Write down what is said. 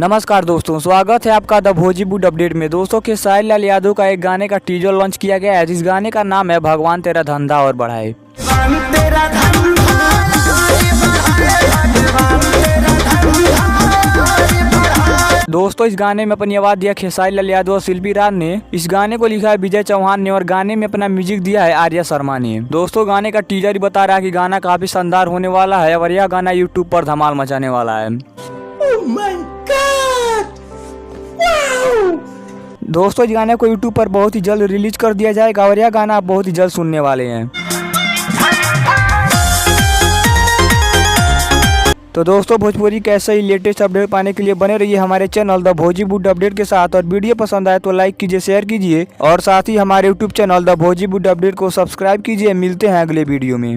नमस्कार दोस्तों, स्वागत है आपका द भोजीवुड अपडेट में। दोस्तों खेसारी लाल यादव का एक गाने का टीजर लॉन्च किया गया है, जिस गाने का नाम है भगवान तेरा धंधा और बढ़ाए। दोस्तों इस गाने में अपनी आवाज दिया खेसारी लाल यादव और शिल्पी राज ने। इस गाने को लिखा है विजय चौहान ने और गाने में अपना म्यूजिक दिया है आर्या शर्मा ने। दोस्तों गाने का टीजर ही बता रहा है कि गाना काफी शानदार होने वाला है और यह गाना यूट्यूब पर धमाल मचाने वाला है। दोस्तों इस गाने को यूट्यूब पर बहुत ही जल्द रिलीज कर दिया जाएगा और यह गाना आप बहुत ही जल्द सुनने वाले हैं। तो दोस्तों भोजपुरी के ऐसे ही लेटेस्ट अपडेट पाने के लिए बने रहिए हमारे चैनल द भोजीवुड अपडेट के साथ। और वीडियो पसंद आए तो लाइक कीजिए, शेयर कीजिए और साथ ही हमारे यूट्यूब चैनल द भोजीवुड अपडेट को सब्सक्राइब कीजिए। मिलते हैं अगले वीडियो में।